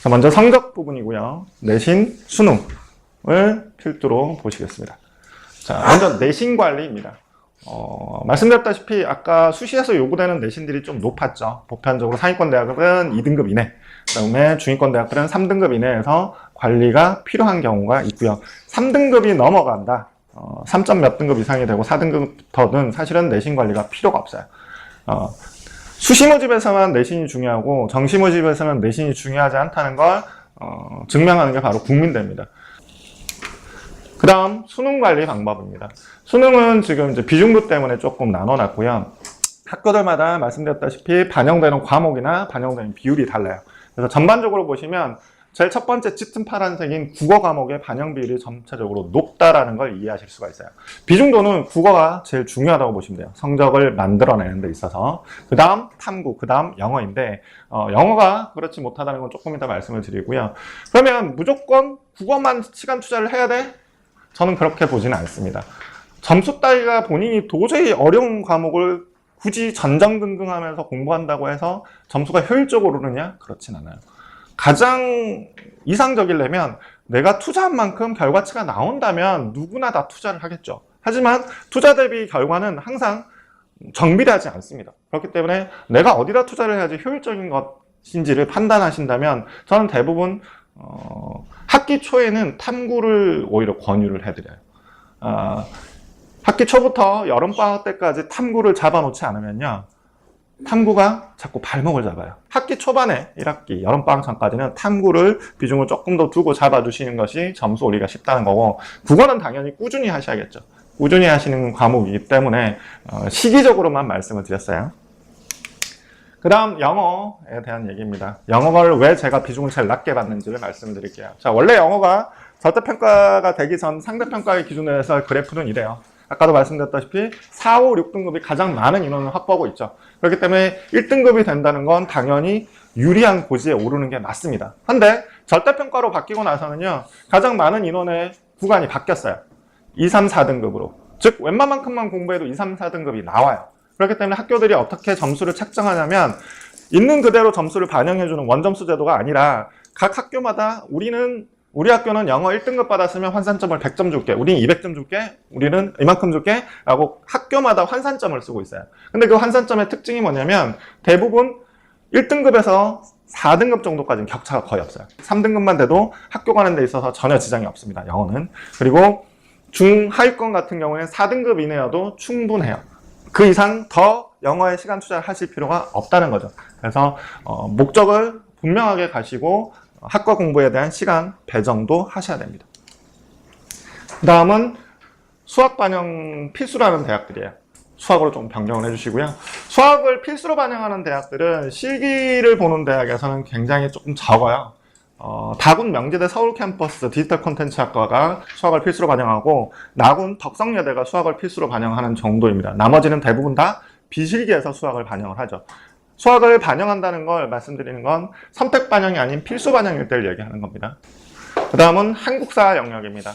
자, 먼저 성적 부분이고요. 내신, 수능을 필두로 보시겠습니다. 자, 먼저 내신 관리입니다. 말씀드렸다시피 아까 수시에서 요구되는 내신들이 좀 높았죠. 보편적으로 상위권 대학은 2등급 이내, 그 다음에 중위권 대학들은 3등급 이내에서 관리가 필요한 경우가 있고요. 3등급이 넘어간다. 3점 몇 등급 이상이 되고 4등급부터는 사실은 내신 관리가 필요가 없어요. 수시 모집에서만 내신이 중요하고 정시 모집에서는 내신이 중요하지 않다는 걸 증명하는 게 바로 국민대입니다. 그 다음 수능 관리 방법입니다. 수능은 지금 이제 비중부 때문에 조금 나눠놨고요. 학교들마다 말씀드렸다시피 반영되는 과목이나 반영되는 비율이 달라요. 그래서 전반적으로 보시면 제일 첫 번째 짙은 파란색인 국어 과목의 반영 비율이 전체적으로 높다라는 걸 이해하실 수가 있어요. 비중도는 국어가 제일 중요하다고 보시면 돼요. 성적을 만들어내는 데 있어서. 그 다음 탐구, 그 다음 영어인데 영어가 그렇지 못하다는 건 조금 이따 말씀을 드리고요. 그러면 무조건 국어만 시간 투자를 해야 돼? 저는 그렇게 보지는 않습니다. 점수 따위가 본인이 도저히 어려운 과목을 굳이 전전긍긍하면서 공부한다고 해서 점수가 효율적으로 오르느냐? 그렇진 않아요. 가장 이상적이려면 내가 투자한 만큼 결과치가 나온다면 누구나 다 투자를 하겠죠. 하지만 투자 대비 결과는 항상 정비례하지 않습니다. 그렇기 때문에 내가 어디다 투자를 해야지 효율적인 것인지를 판단하신다면 저는 대부분 학기 초에는 탐구를 오히려 권유를 해드려요. 학기 초부터 여름방학 때까지 탐구를 잡아놓지 않으면요, 탐구가 자꾸 발목을 잡아요. 학기 초반에 1학기 여름방학 전까지는 탐구를 비중을 조금 더 두고 잡아주시는 것이 점수 올리기가 쉽다는 거고, 국어는 당연히 꾸준히 하셔야겠죠. 꾸준히 하시는 과목이기 때문에 시기적으로만 말씀을 드렸어요. 그 다음 영어에 대한 얘기입니다. 영어를 왜 제가 비중을 제일 낮게 받는지를 말씀드릴게요. 자, 원래 영어가 절대평가가 되기 전 상대평가의 기준으로 해서 그래프는 이래요. 아까도 말씀드렸다시피 4, 5, 6등급이 가장 많은 인원을 확보하고 있죠. 그렇기 때문에 1등급이 된다는 건 당연히 유리한 고지에 오르는 게 맞습니다. 근데 절대평가로 바뀌고 나서는요, 가장 많은 인원의 구간이 바뀌었어요. 2, 3, 4등급으로. 즉 웬만만큼만 공부해도 2, 3, 4등급이 나와요. 그렇기 때문에 학교들이 어떻게 점수를 책정하냐면 있는 그대로 점수를 반영해주는 원점수 제도가 아니라 각 학교마다 우리 학교는 영어 1등급 받았으면 환산점을 100점 줄게, 우리는 200점 줄게, 우리는 이만큼 줄게 라고 학교마다 환산점을 쓰고 있어요. 근데 그 환산점의 특징이 뭐냐면 대부분 1등급에서 4등급 정도까지는 격차가 거의 없어요. 3등급만 돼도 학교 가는 데 있어서 전혀 지장이 없습니다, 영어는. 그리고 중하위권 같은 경우에는 4등급 이내여도 충분해요. 그 이상 더 영어에 시간 투자를 하실 필요가 없다는 거죠. 그래서 목적을 분명하게 가시고 학과 공부에 대한 시간 배정도 하셔야 됩니다. 그 다음은 수학 반영 필수라는 대학들이에요. 수학으로 좀 변경을 해주시고요. 수학을 필수로 반영하는 대학들은 실기를 보는 대학에서는 굉장히 조금 적어요. 다군 명지대 서울 캠퍼스 디지털 콘텐츠 학과가 수학을 필수로 반영하고 나군 덕성여대가 수학을 필수로 반영하는 정도입니다. 나머지는 대부분 다 비실기에서 수학을 반영을 하죠. 수학을 반영한다는 걸 말씀드리는 건 선택 반영이 아닌 필수 반영일 때를 얘기하는 겁니다. 그 다음은 한국사 영역입니다.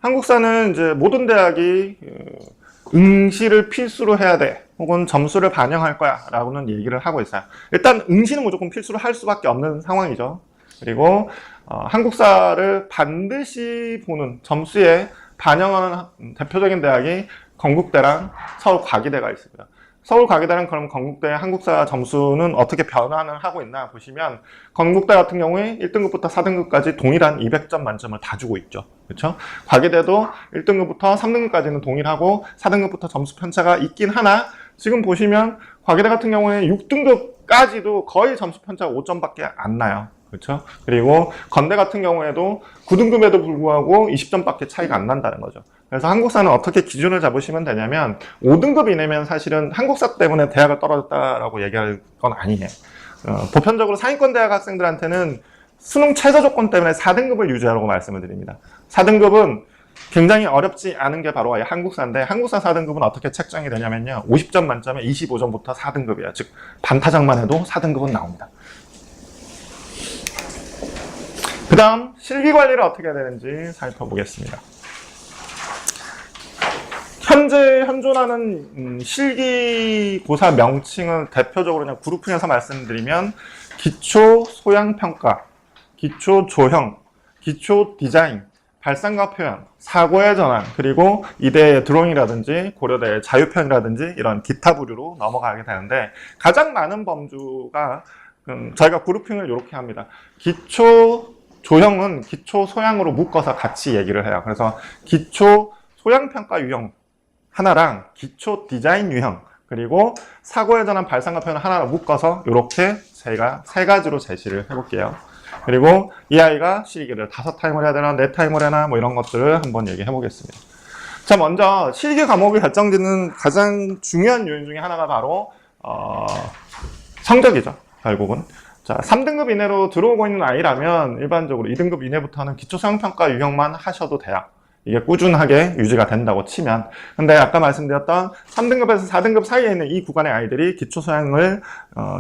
한국사는 이제 모든 대학이 응시를 필수로 해야 돼, 혹은 점수를 반영할 거야 라고는 얘기를 하고 있어요. 일단 응시는 무조건 필수로 할 수밖에 없는 상황이죠. 그리고 한국사를 반드시 보는, 점수에 반영하는 대표적인 대학이 건국대랑 서울과기대가 있습니다. 서울과기대랑 그럼 건국대 한국사 점수는 어떻게 변환을 하고 있나 보시면, 건국대 같은 경우에 1등급부터 4등급까지 동일한 200점 만점을 다 주고 있죠. 그렇죠? 과기대도 1등급부터 3등급까지는 동일하고 4등급부터 점수 편차가 있긴 하나, 지금 보시면 과기대 같은 경우에 6등급까지도 거의 점수 편차가 5점밖에 안 나요. 그렇죠? 그리고 건대 같은 경우에도 9등급에도 불구하고 20점밖에 차이가 안 난다는 거죠. 그래서 한국사는 어떻게 기준을 잡으시면 되냐면 5등급 이내면 사실은 한국사 때문에 대학을 떨어졌다라고 얘기할 건 아니에요. 보편적으로 상위권 대학 학생들한테는 수능 최저 조건 때문에 4등급을 유지하라고 말씀을 드립니다. 4등급은 굉장히 어렵지 않은 게 바로 한국사인데, 한국사 4등급은 어떻게 책정이 되냐면요, 50점 만점에 25점부터 4등급이에요. 즉 반타작만 해도 4등급은 나옵니다. 그 다음 실기 관리를 어떻게 해야 되는지 살펴보겠습니다. 현재 현존하는 실기고사 명칭은 대표적으로 그냥 그룹핑해서 말씀드리면 기초 소양평가, 기초 조형, 기초 디자인, 발상과 표현, 사고의 전환, 그리고 이대의 드로잉이라든지 고려대의 자유표현이라든지 이런 기타 부류로 넘어가게 되는데, 가장 많은 범주가 저희가 그룹핑을 이렇게 합니다. 기초 조형은 기초 소양으로 묶어서 같이 얘기를 해요. 그래서 기초 소양평가 유형 하나랑 기초 디자인 유형, 그리고 사고의 전환, 발상과 표현 하나로 묶어서 이렇게 제가 세 가지로 제시를 해볼게요. 그리고 이 아이가 실기를 5타임을 해야 되나 4타임을 해나 뭐 이런 것들을 한번 얘기해 보겠습니다. 자, 먼저 실기 과목이 결정짓는 가장 중요한 요인 중에 하나가 바로 성적이죠. 결국은. 자, 3등급 이내로 들어오고 있는 아이라면 일반적으로 2등급 이내부터는 기초 소양평가 유형만 하셔도 돼요. 이게 꾸준하게 유지가 된다고 치면. 근데 아까 말씀드렸던 3등급에서 4등급 사이에 있는 이 구간의 아이들이 기초 소양을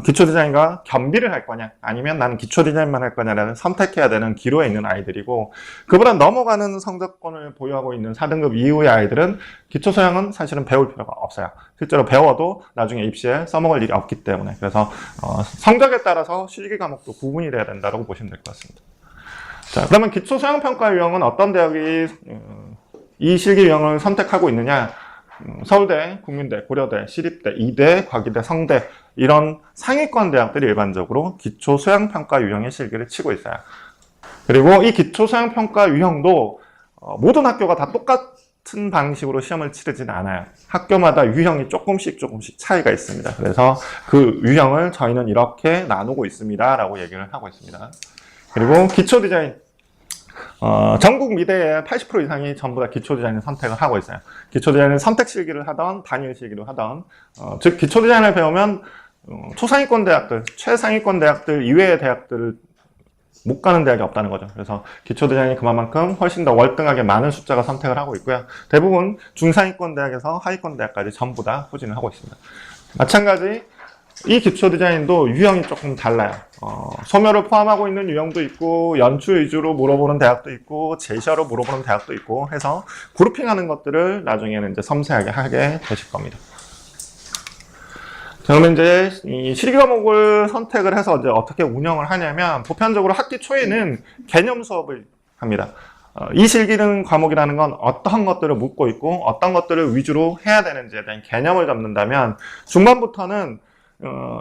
기초 디자인과 겸비를 할 거냐, 아니면 나는 기초 디자인만 할 거냐라는 선택해야 되는 기로에 있는 아이들이고, 그보다 넘어가는 성적권을 보유하고 있는 4등급 이후의 아이들은 기초 소양은 사실은 배울 필요가 없어요. 실제로 배워도 나중에 입시에 써먹을 일이 없기 때문에. 그래서 성적에 따라서 실기 과목도 구분이 돼야 된다고 보시면 될 것 같습니다. 자, 그러면 기초 소양평가 유형은 어떤 대학이 이 실기 유형을 선택하고 있느냐? 서울대, 국민대, 고려대, 시립대, 이대, 과기대, 성대 이런 상위권 대학들이 일반적으로 기초 소양평가 유형의 실기를 치고 있어요. 그리고 이 기초 소양평가 유형도 모든 학교가 다 똑같은 방식으로 시험을 치르진 않아요. 학교마다 유형이 조금씩 차이가 있습니다. 그래서 그 유형을 저희는 이렇게 나누고 있습니다 라고 얘기를 하고 있습니다. 그리고 기초 디자인, 전국 미대의 80% 이상이 전부 다 기초 디자인을 선택을 하고 있어요. 기초 디자인은 선택 실기를 하던 단일 실기로 하던, 즉 기초 디자인을 배우면 초상위권 대학들, 최상위권 대학들 이외의 대학들을 못 가는 대학이 없다는 거죠. 그래서 기초 디자인이 그만큼 훨씬 더 월등하게 많은 숫자가 선택을 하고 있고요. 대부분 중상위권 대학에서 하위권 대학까지 전부 다 후진을 하고 있습니다. 마찬가지 이 기초 디자인도 유형이 조금 달라요. 소묘를 포함하고 있는 유형도 있고, 연출 위주로 물어보는 대학도 있고, 제시어로 물어보는 대학도 있고 해서 그룹핑하는 것들을 나중에는 이제 섬세하게 하게 되실 겁니다. 그러면 이제 이 실기 과목을 선택을 해서 이제 어떻게 운영을 하냐면, 보편적으로 학기 초에는 개념 수업을 합니다. 이 실기는 과목이라는 건 어떤 것들을 묻고 있고 어떤 것들을 위주로 해야 되는지에 대한 개념을 잡는다면, 중반부터는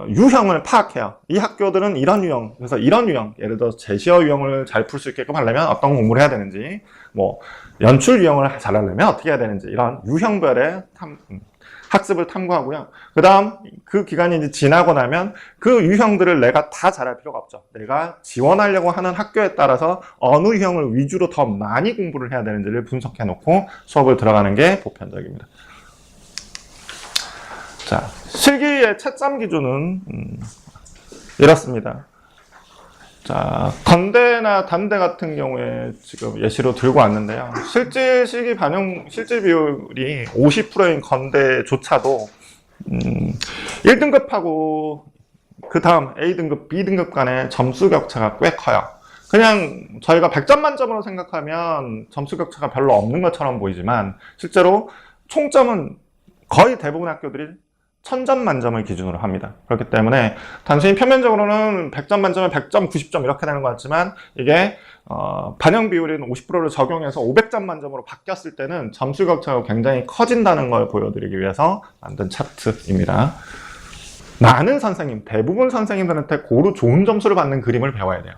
유형을 파악해요. 이 학교들은 이런 유형, 그래서 이런 유형, 예를 들어서 제시어 유형을 잘 풀 수 있게끔 하려면 어떤 공부를 해야 되는지, 뭐 연출 유형을 잘 하려면 어떻게 해야 되는지, 이런 유형별의 학습을 탐구하고요. 그 다음 그 기간이 이제 지나고 나면 그 유형들을 내가 다 잘할 필요가 없죠. 내가 지원하려고 하는 학교에 따라서 어느 유형을 위주로 더 많이 공부를 해야 되는지를 분석해 놓고 수업을 들어가는 게 보편적입니다. 자, 실기의 채점 기준은 이렇습니다. 자, 건대나 단대 같은 경우에 지금 예시로 들고 왔는데요. 실제 실기 반영 실질 비율이 50%인 건대조차도 1등급하고 그 다음 A등급, B등급 간의 점수 격차가 꽤 커요. 그냥 저희가 100점 만점으로 생각하면 점수 격차가 별로 없는 것처럼 보이지만, 실제로 총점은 거의 대부분 학교들이 1000점 만점을 기준으로 합니다. 그렇기 때문에 단순히 표면적으로는 100점 만점에 100점, 90점 이렇게 되는 것 같지만, 이게 반영 비율인 50%를 적용해서 500점 만점으로 바뀌었을 때는 점수 격차가 굉장히 커진다는 걸 보여드리기 위해서 만든 차트입니다. 많은 선생님, 대부분 선생님들한테 고루 좋은 점수를 받는 그림을 배워야 돼요.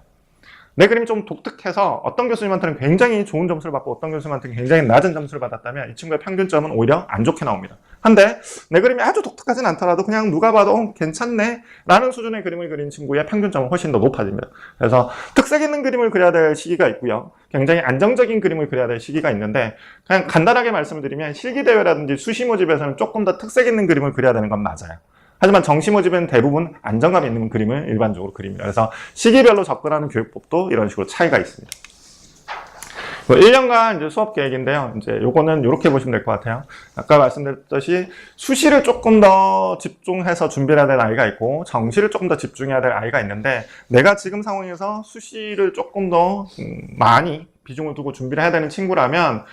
내 그림이 좀 독특해서 어떤 교수님한테는 굉장히 좋은 점수를 받고 어떤 교수님한테는 굉장히 낮은 점수를 받았다면 이 친구의 평균점은 오히려 안 좋게 나옵니다. 한데 내 그림이 아주 독특하진 않더라도 그냥 누가 봐도 괜찮네 라는 수준의 그림을 그린 친구의 평균점은 훨씬 더 높아집니다. 그래서 특색 있는 그림을 그려야 될 시기가 있고요. 굉장히 안정적인 그림을 그려야 될 시기가 있는데, 그냥 간단하게 말씀을 드리면 실기대회라든지 수시 모집에서는 조금 더 특색 있는 그림을 그려야 되는 건 맞아요. 하지만 정시 모집은 대부분 안정감 있는 그림을 일반적으로 그립니다. 그래서 시기별로 접근하는 교육법도 이런 식으로 차이가 있습니다. 1년간 이제 수업 계획인데요. 이제 요거는 이렇게 보시면 될 것 같아요. 아까 말씀드렸듯이 수시를 조금 더 집중해서 준비해야 될 아이가 있고, 정시를 조금 더 집중해야 될 아이가 있는데, 내가 지금 상황에서 수시를 조금 더 많이 비중을 두고 준비를 해야 되는 친구라면,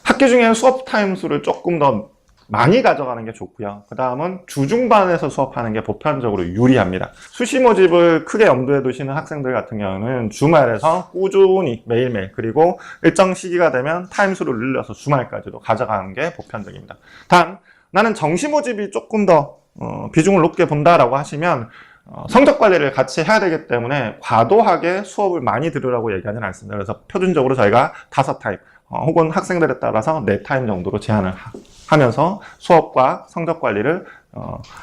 학기 중에 수업 타임 수를 조금 더 많이 가져가는 게 좋고요. 그 다음은 주중반에서 수업하는 게 보편적으로 유리합니다. 수시 모집을 크게 염두에 두시는 학생들 같은 경우는 주말에서 꾸준히 매일매일, 그리고 일정 시기가 되면 타임수를 늘려서 주말까지도 가져가는 게 보편적입니다. 단 나는 정시 모집이 조금 더 비중을 높게 본다라고 하시면 성적 관리를 같이 해야 되기 때문에 과도하게 수업을 많이 들으라고 얘기하지는 않습니다. 그래서 표준적으로 저희가 5타임 혹은 학생들에 따라서 4타임 정도로 제한을 하면서 수업과 성적 관리를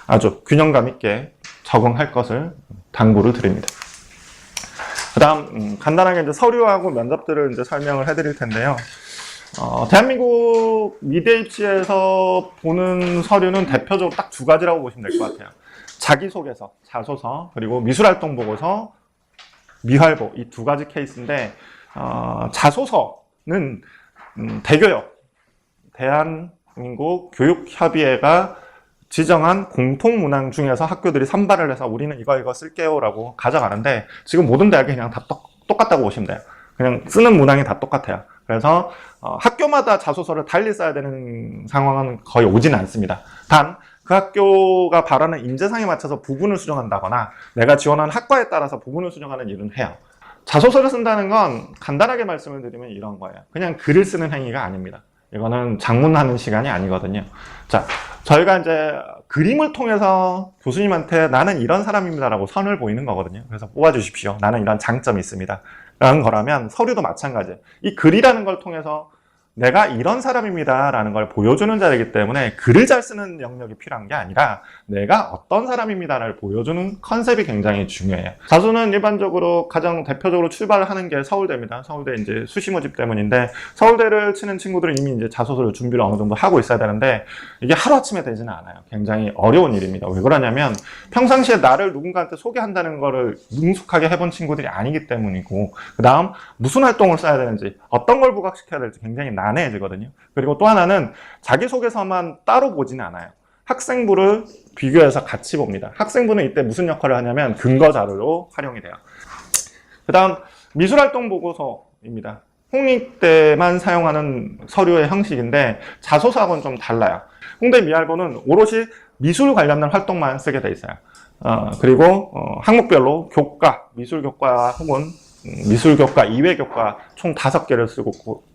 아주 균형감 있게 적응할 것을 당부를 드립니다. 그 다음 간단하게 이제 서류하고 면접들을 이제 설명을 해드릴 텐데요. 대한민국 미대 입시에서 보는 서류는 대표적으로 딱 2가지라고 보시면 될 것 같아요. 자기소개서, 자소서, 그리고 미술활동 보고서, 미활보, 이 2가지 케이스인데 자소서는 대교역, 대한민국 교육협의회가 지정한 공통문항 중에서 학교들이 선발을 해서 우리는 이거 쓸게요 라고 가져가는데, 지금 모든 대학이 그냥 다 똑같다고 보시면 돼요. 그냥 쓰는 문항이 다 똑같아요. 그래서 학교마다 자소서를 달리 써야 되는 상황은 거의 오지는 않습니다. 단 그 학교가 바라는 인재상에 맞춰서 부분을 수정한다거나 내가 지원한 학과에 따라서 부분을 수정하는 일은 해요. 자소서를 쓴다는 건 간단하게 말씀을 드리면 이런 거예요. 그냥 글을 쓰는 행위가 아닙니다. 이거는 작문하는 시간이 아니거든요. 자, 저희가 이제 그림을 통해서 교수님한테 나는 이런 사람입니다라고 선을 보이는 거거든요. 그래서 뽑아주십시오. 나는 이런 장점이 있습니다. 라는 거라면 서류도 마찬가지예요. 이 글이라는 걸 통해서 내가 이런 사람입니다 라는 걸 보여주는 자리이기 때문에 글을 잘 쓰는 영역이 필요한 게 아니라 내가 어떤 사람입니다를 보여주는 컨셉이 굉장히 중요해요. 자소는 일반적으로 가장 대표적으로 출발을 하는 게 서울대입니다. 서울대 이제 수시 모집 때문인데, 서울대를 치는 친구들은 이미 이제 자소서를 준비를 어느 정도 하고 있어야 되는데 이게 하루아침에 되지는 않아요. 굉장히 어려운 일입니다. 왜 그러냐면 평상시에 나를 누군가한테 소개한다는 거를 능숙하게 해본 친구들이 아니기 때문이고, 그 다음 무슨 활동을 써야 되는지, 어떤 걸 부각시켜야 될지 굉장히 난해해지거든요. 그리고 또 하나는 자기소개서만 따로 보지는 않아요. 학생부를 비교해서 같이 봅니다. 학생부는 이때 무슨 역할을 하냐면 근거 자료로 활용이 돼요. 그 다음 미술활동 보고서입니다. 홍익대만 사용하는 서류의 형식인데 자소서하고는 좀 달라요. 홍대 미활보는 오롯이 미술 관련된 활동만 쓰게 돼 있어요. 그리고 항목별로 교과, 미술교과 혹은 미술교과, 이외교과 총 5개를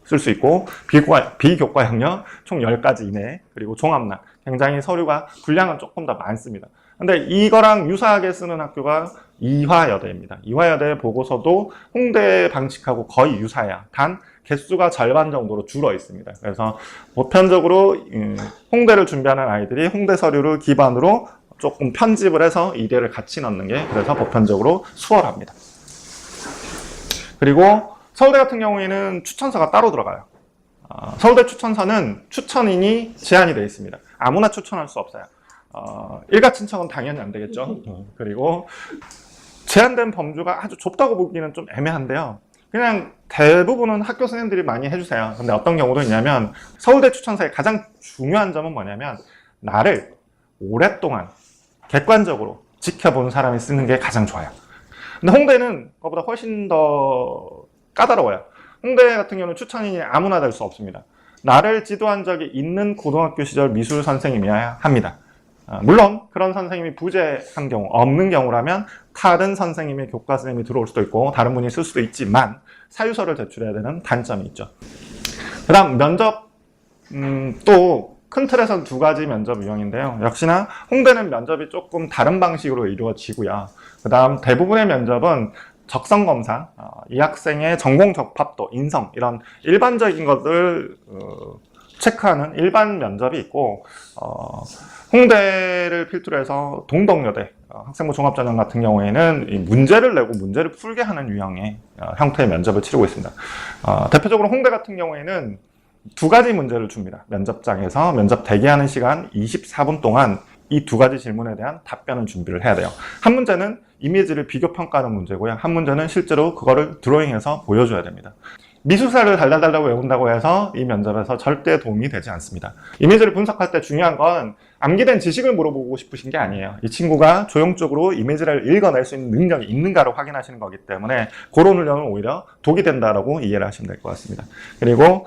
쓸 수 있고, 비교과 영역 총 10가지 이내, 그리고 종합난, 굉장히 서류가 분량은 조금 더 많습니다. 근데 이거랑 유사하게 쓰는 학교가 이화여대입니다. 이화여대 보고서도 홍대 방식하고 거의 유사해요. 단 개수가 절반 정도로 줄어 있습니다. 그래서 보편적으로 홍대를 준비하는 아이들이 홍대 서류를 기반으로 조금 편집을 해서 이대를 같이 넣는 게 그래서 보편적으로 수월합니다. 그리고 서울대 같은 경우에는 추천서가 따로 들어가요. 서울대 추천서는 추천인이 제한이 되어 있습니다. 아무나 추천할 수 없어요. 일가 친척은 당연히 안 되겠죠. 그리고 제한된 범주가 아주 좁다고 보기는 좀 애매한데요. 그냥 대부분은 학교 선생님들이 많이 해주세요. 근데 어떤 경우도 있냐면 서울대 추천서의 가장 중요한 점은 뭐냐면 나를 오랫동안 객관적으로 지켜본 사람이 쓰는 게 가장 좋아요. 근데 홍대는 그거보다 훨씬 더 까다로워요. 홍대 같은 경우는 추천인이 아무나 될 수 없습니다. 나를 지도한 적이 있는 고등학교 시절 미술 선생님이어야 합니다. 물론 그런 선생님이 부재한 경우, 없는 경우라면 다른 선생님의 교과 선생님이 들어올 수도 있고 다른 분이 쓸 수도 있지만 사유서를 제출해야 되는 단점이 있죠. 그 다음 면접, 또 큰 틀에서는 2가지 면접 유형인데요. 역시나 홍대는 면접이 조금 다른 방식으로 이루어지고요. 그 다음 대부분의 면접은 적성검사, 이 학생의 전공 적합도, 인성 이런 일반적인 것을 체크하는 일반 면접이 있고, 홍대를 필두로 해서 동덕여대 학생부 종합전형 같은 경우에는 이 문제를 내고 문제를 풀게 하는 유형의 형태의 면접을 치르고 있습니다. 대표적으로 홍대 같은 경우에는 2가지 문제를 줍니다. 면접장에서 면접 대기하는 시간 24분 동안 이 2가지 질문에 대한 답변을 준비를 해야 돼요. 한 문제는 이미지를 비교 평가하는 문제고요. 한 문제는 실제로 그거를 드로잉해서 보여줘야 됩니다. 미술사를 달달달달 외운다고 해서 이 면접에서 절대 도움이 되지 않습니다. 이미지를 분석할 때 중요한 건 암기된 지식을 물어보고 싶으신 게 아니에요. 이 친구가 조형적으로 이미지를 읽어낼 수 있는 능력이 있는가를 확인하시는 거기 때문에 그런 훈련은 오히려 독이 된다라고 이해를 하시면 될 것 같습니다. 그리고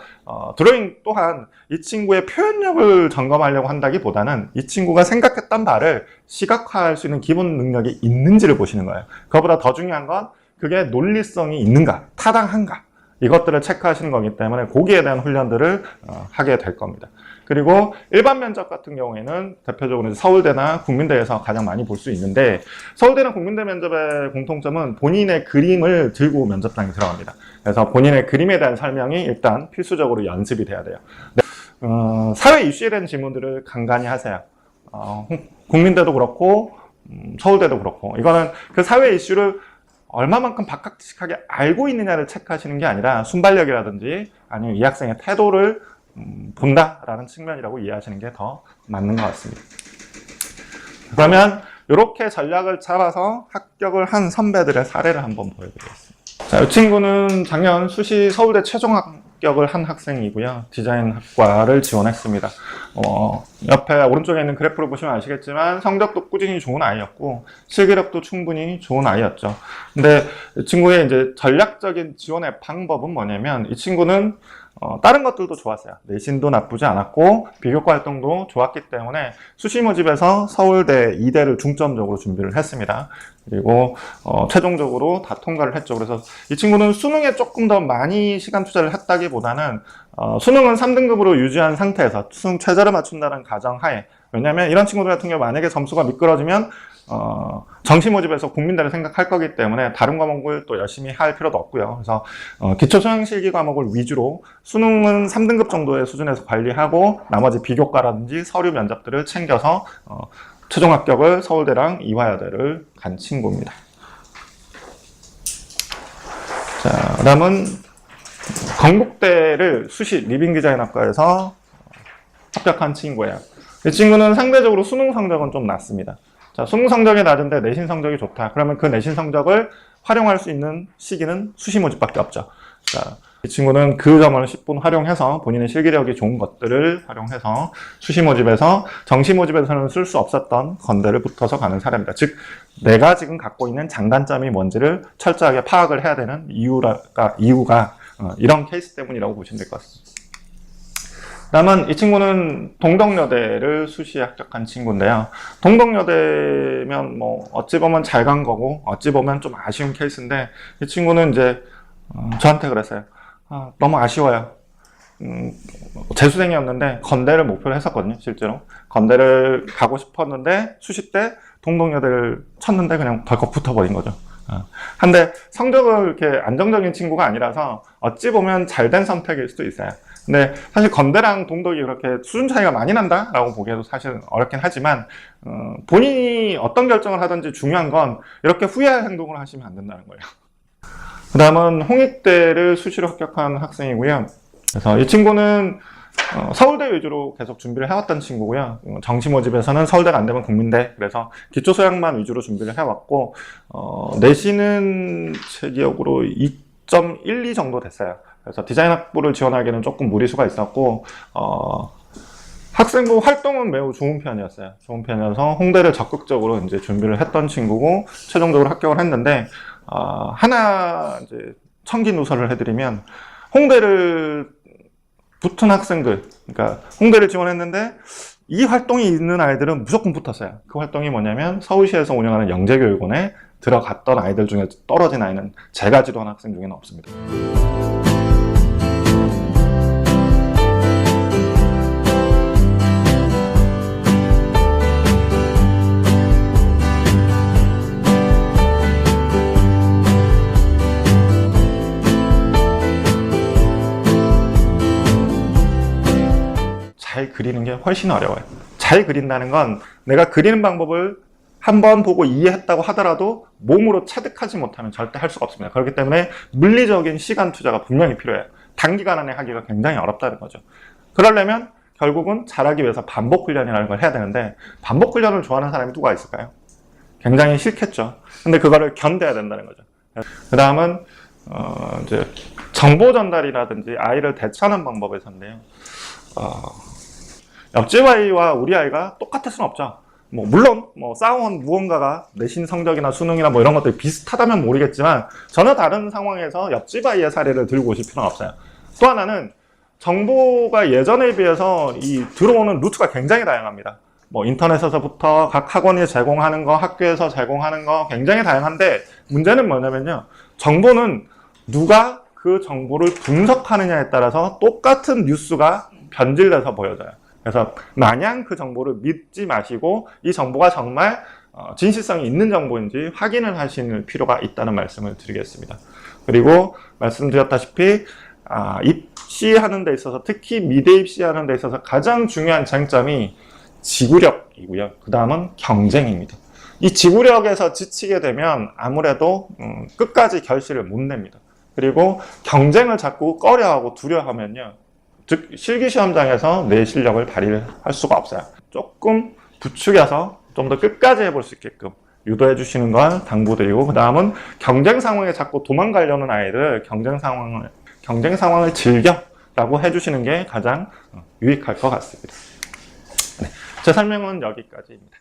드로잉 또한 이 친구의 표현력을 점검하려고 한다기보다는 이 친구가 생각했던 바를 시각화할 수 있는 기본 능력이 있는지를 보시는 거예요. 그것보다 더 중요한 건 그게 논리성이 있는가, 타당한가, 이것들을 체크하시는 거기 때문에 거기에 대한 훈련들을 하게 될 겁니다. 그리고 일반 면접 같은 경우에는 대표적으로 서울대나 국민대에서 가장 많이 볼 수 있는데, 서울대나 국민대 면접의 공통점은 본인의 그림을 들고 면접장에 들어갑니다. 그래서 본인의 그림에 대한 설명이 일단 필수적으로 연습이 돼야 돼요. 사회 이슈에 대한 질문들을 간간히 하세요. 국민대도 그렇고 서울대도 그렇고, 이거는 그 사회 이슈를 얼마만큼 박학다식하게 알고 있느냐를 체크하시는 게 아니라 순발력이라든지 아니면 이 학생의 태도를 본다라는 측면이라고 이해하시는 게 더 맞는 것 같습니다. 그러면 이렇게 전략을 잡아서 합격을 한 선배들의 사례를 한번 보여드리겠습니다. 자, 이 친구는 작년 수시 서울대 최종 합격을 한 학생이고요. 디자인학과를 지원했습니다. 옆에 오른쪽에 있는 그래프를 보시면 아시겠지만 성적도 꾸준히 좋은 아이였고 실기력도 충분히 좋은 아이였죠. 근데 이 친구의 이제 전략적인 지원의 방법은 뭐냐면, 이 친구는 다른 것들도 좋았어요. 내신도 나쁘지 않았고 비교과 활동도 좋았기 때문에 수시 모집에서 서울대 2대를 중점적으로 준비를 했습니다. 그리고 최종적으로 다 통과를 했죠. 그래서 이 친구는 수능에 조금 더 많이 시간 투자를 했다기보다는 수능은 3등급으로 유지한 상태에서 수능 최저를 맞춘다는 가정하에, 왜냐하면 이런 친구들 같은 경우 만약에 점수가 미끄러지면 정시 모집에서 국민대를 생각할 거기 때문에 다른 과목을 또 열심히 할 필요도 없고요. 그래서 기초 소형 실기 과목을 위주로 수능은 3등급 정도의 수준에서 관리하고 나머지 비교과라든지 서류 면접들을 챙겨서 최종 합격을 서울대랑 이화여대를 간 친구입니다. 자, 그다음은 건국대를 수시 리빙 디자인학과에서 합격한 친구예요. 이 친구는 상대적으로 수능 성적은 좀 낮습니다. 자, 수능 성적이 낮은데 내신 성적이 좋다. 그러면 그 내신 성적을 활용할 수 있는 시기는 수시 모집밖에 없죠. 자, 이 친구는 그 점을 10분 활용해서 본인의 실기력이 좋은 것들을 활용해서 수시 모집에서 정시 모집에서는 쓸 수 없었던 건대를 붙어서 가는 사례입니다. 즉, 내가 지금 갖고 있는 장단점이 뭔지를 철저하게 파악을 해야 되는 이유가 이런 케이스 때문이라고 보시면 될 것 같습니다. 다음은 이 친구는 동덕여대를 수시에 합격한 친구인데요. 동덕여대면 뭐 어찌 보면 잘 간 거고 어찌 보면 좀 아쉬운 케이스인데, 이 친구는 이제 저한테 그랬어요. 너무 아쉬워요. 재수생이었는데 건대를 목표로 했었거든요. 실제로 건대를 가고 싶었는데 수시 때 동덕여대를 쳤는데 그냥 덜컥 붙어버린 거죠. 근데 성적을 이렇게 안정적인 친구가 아니라서 어찌 보면 잘된 선택일 수도 있어요. 근데 사실 건대랑 동덕이 그렇게 수준 차이가 많이 난다라고 보기에도 사실 어렵긴 하지만 본인이 어떤 결정을 하든지 중요한 건 이렇게 후회할 행동을 하시면 안 된다는 거예요. 그 다음은 홍익대를 수시로 합격한 학생이고요. 그래서 이 친구는 서울대 위주로 계속 준비를 해왔던 친구고요. 정시 모집에서는 서울대가 안 되면 국민대, 그래서 기초 소양만 위주로 준비를 해왔고 내신은 제 기억으로 2.12 정도 됐어요. 그래서 디자인학부를 지원하기에는 조금 무리수가 있었고 학생부 활동은 매우 좋은 편이었어요. 좋은 편이어서 홍대를 적극적으로 이제 준비를 했던 친구고 최종적으로 합격을 했는데 하나 이제 청기 누설을 해드리면, 홍대를 붙은 학생들, 그러니까 홍대를 지원했는데 이 활동이 있는 아이들은 무조건 붙었어요. 그 활동이 뭐냐면 서울시에서 운영하는 영재교육원에 들어갔던 아이들 중에 떨어진 아이는 제가 지도한 학생 중에는 없습니다. 잘 그리는 게 훨씬 어려워요. 잘 그린다는 건 내가 그리는 방법을 한번 보고 이해했다고 하더라도 몸으로 체득하지 못하면 절대 할 수가 없습니다. 그렇기 때문에 물리적인 시간 투자가 분명히 필요해요. 단기간 안에 하기가 굉장히 어렵다는 거죠. 그러려면 결국은 잘하기 위해서 반복 훈련이라는 걸 해야 되는데, 반복 훈련을 좋아하는 사람이 누가 있을까요? 굉장히 싫겠죠. 근데 그거를 견뎌야 된다는 거죠. 그 다음은 이제 정보 전달이라든지 아이를 대처하는 방법에서인데요. 옆집 아이와 우리 아이가 똑같을 수는 없죠. 뭐 물론 뭐 싸운 무언가가 내신 성적이나 수능이나 뭐 이런 것들이 비슷하다면 모르겠지만 전혀 다른 상황에서 옆집 아이의 사례를 들고 오실 필요는 없어요. 또 하나는 정보가 예전에 비해서 이 들어오는 루트가 굉장히 다양합니다. 뭐 인터넷에서부터 각 학원이 제공하는 거, 학교에서 제공하는 거 굉장히 다양한데 문제는 뭐냐면요. 정보는 누가 그 정보를 분석하느냐에 따라서 똑같은 뉴스가 변질돼서 보여져요. 그래서 마냥 그 정보를 믿지 마시고 이 정보가 정말 진실성이 있는 정보인지 확인을 하시는 필요가 있다는 말씀을 드리겠습니다. 그리고 말씀드렸다시피 입시하는 데 있어서 특히 미대 입시하는 데 있어서 가장 중요한 장점이 지구력이고요. 그 다음은 경쟁입니다. 이 지구력에서 지치게 되면 아무래도 끝까지 결실을 못 냅니다. 그리고 경쟁을 자꾸 꺼려하고 두려워하면요. 즉 실기시험장에서 내 실력을 발휘할 수가 없어요. 조금 부추겨서 좀 더 끝까지 해볼 수 있게끔 유도해 주시는 걸 당부드리고 그 다음은 경쟁 상황에 자꾸 도망가려는 아이들 경쟁 상황을 즐겨라고 해주시는 게 가장 유익할 것 같습니다. 네, 제 설명은 여기까지입니다.